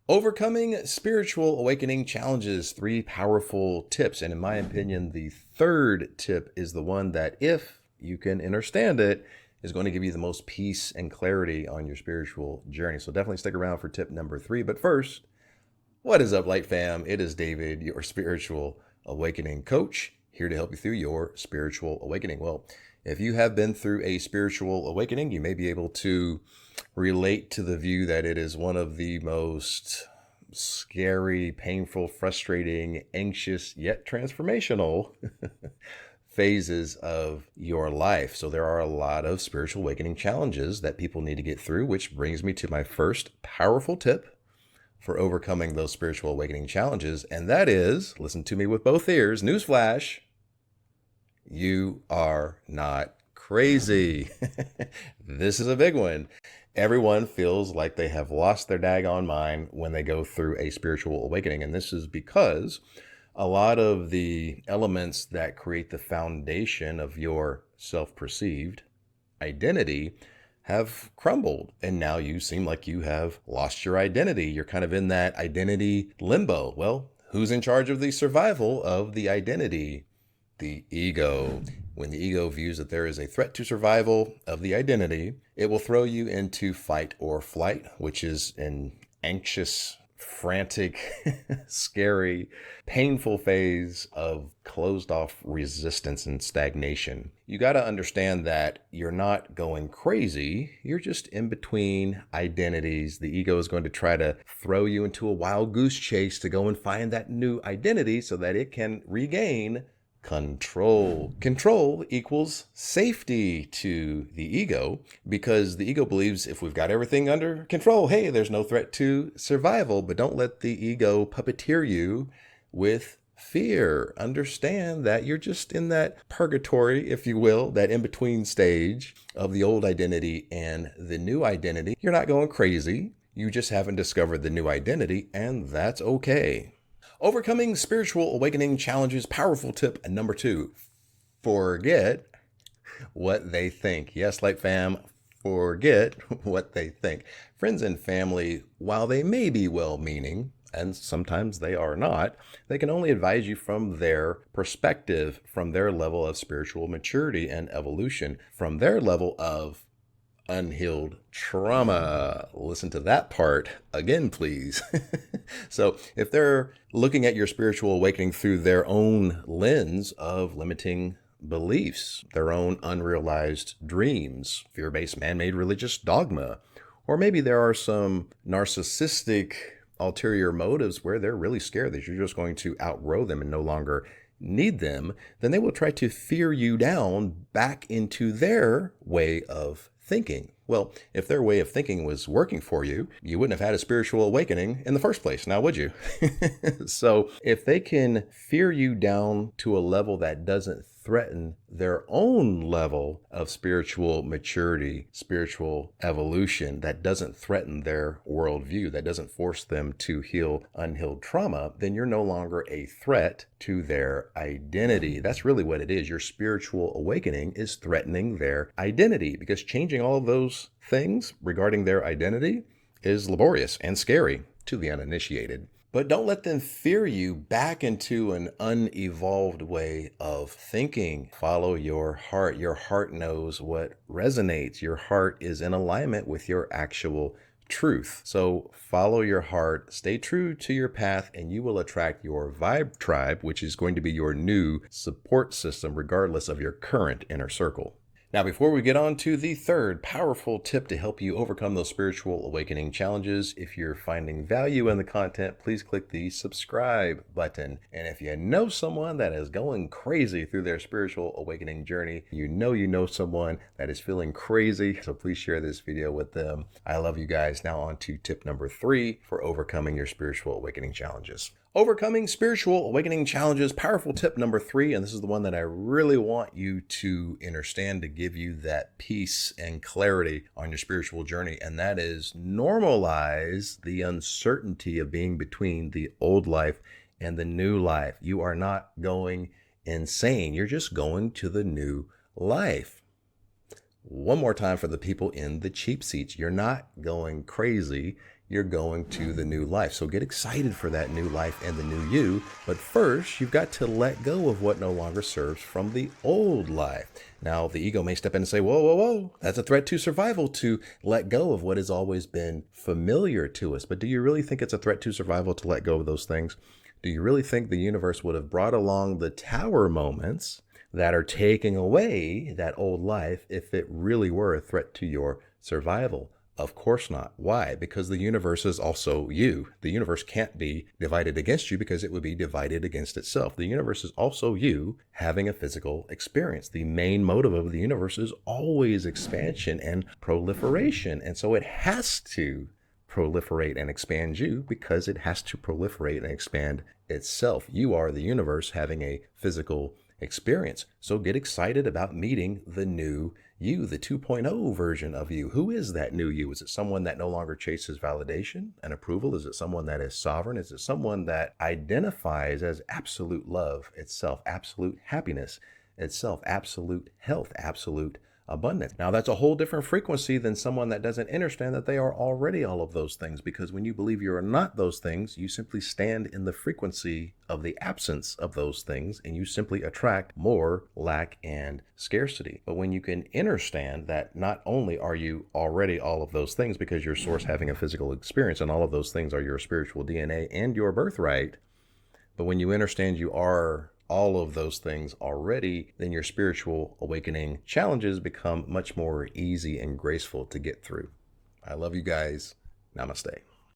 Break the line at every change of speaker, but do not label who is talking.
Overcoming spiritual awakening challenges, 3 powerful tips. And in my opinion, the third tip is the one that, if you can understand it, is going to give you the most peace and clarity on your spiritual journey. So definitely stick around for tip number 3. But first, what is up, Light Fam? It is David, your spiritual awakening coach, here to help you through your spiritual awakening. Well, if you have been through a spiritual awakening, you may be able to relate to the view that it is one of the most scary, painful, frustrating, anxious, yet transformational phases of your life. So there are a lot of spiritual awakening challenges that people need to get through, which brings me to my first powerful tip for overcoming those spiritual awakening challenges. And that is, listen to me with both ears, newsflash, you are not crazy. This is a big one. Everyone feels like they have lost their daggone mind when they go through a spiritual awakening. And this is because a lot of the elements that create the foundation of your self-perceived identity have crumbled. And now you seem like you have lost your identity. You're kind of in that identity limbo. Well, who's in charge of the survival of the identity? The ego. When the ego views that there is a threat to survival of the identity, it will throw you into fight or flight, which is an anxious, frantic, scary, painful phase of closed off resistance and stagnation. You got to understand that you're not going crazy. You're just in between identities. The ego is going to try to throw you into a wild goose chase to go and find that new identity so that it can regain control. Control equals safety to the ego, because the ego believes if we've got everything under control, hey, there's no threat to survival. But don't let the ego puppeteer you with fear. Understand that you're just in that purgatory, if you will, that in-between stage of the old identity and the new identity. You're not going crazy. You just haven't discovered the new identity, and that's okay. Overcoming spiritual awakening challenges, powerful tip number 2, forget what they think. Yes, Light Fam, forget what they think. Friends and family, while they may be well-meaning, and sometimes they are not, they can only advise you from their perspective, from their level of spiritual maturity and evolution, from their level of unhealed trauma. Listen to that part again, please. So if they're looking at your spiritual awakening through their own lens of limiting beliefs, their own unrealized dreams, fear-based man-made religious dogma, or maybe there are some narcissistic ulterior motives where they're really scared that you're just going to outgrow them and no longer need them, then they will try to fear you down back into their way of thinking. Well, if their way of thinking was working for you, you wouldn't have had a spiritual awakening in the first place, now would you? So if they can fear you down to a level that doesn't threaten their own level of spiritual maturity, spiritual evolution, that doesn't threaten their worldview, that doesn't force them to heal unhealed trauma, then you're no longer a threat to their identity. That's really what it is. Your spiritual awakening is threatening their identity, because changing all of those things regarding their identity is laborious and scary to the uninitiated. But don't let them fear you back into an unevolved way of thinking. Follow your heart. Your heart knows what resonates. Your heart is in alignment with your actual truth. So follow your heart, stay true to your path, and you will attract your vibe tribe, which is going to be your new support system, regardless of your current inner circle. Now, before we get on to the third powerful tip to help you overcome those spiritual awakening challenges, if you're finding value in the content, please click the subscribe button. And if you know someone that is going crazy through their spiritual awakening journey, you know someone that is feeling crazy, so please share this video with them. I love you guys. Now on to tip number 3 for overcoming your spiritual awakening challenges. Overcoming spiritual awakening challenges, powerful tip number 3, and this is the one that I really want you to understand to give you that peace and clarity on your spiritual journey, and that is normalize the uncertainty of being between the old life and the new life. You are not going insane. You're just going to the new life. One more time for the people in the cheap seats. You're not going crazy. you're going to the new life. So get excited for that new life and the new you. But first, you've got to let go of what no longer serves from the old life. Now, the ego may step in and say, whoa, whoa, whoa, that's a threat to survival to let go of what has always been familiar to us. But do you really think it's a threat to survival to let go of those things? Do you really think the universe would have brought along the tower moments that are taking away that old life if it really were a threat to your survival? Of course not. Why? Because the universe is also you. The universe can't be divided against you because it would be divided against itself. The universe is also you having a physical experience. The main motive of the universe is always expansion and proliferation. And so it has to proliferate and expand you because it has to proliferate and expand itself. You are the universe having a physical experience. So get excited about meeting the new you, the 2.0 version of you. Who is that new you? Is it someone that no longer chases validation and approval? Is it someone that is sovereign? Is it someone that identifies as absolute love itself, absolute happiness itself, absolute health, absolute abundance? Now, that's a whole different frequency than someone that doesn't understand that they are already all of those things, because when you believe you are not those things, you simply stand in the frequency of the absence of those things, and you simply attract more lack and scarcity. But when you can understand that not only are you already all of those things because you're source having a physical experience, and all of those things are your spiritual DNA and your birthright, but when you understand you are all of those things already, then your spiritual awakening challenges become much more easy and graceful to get through. I love you guys. Namaste.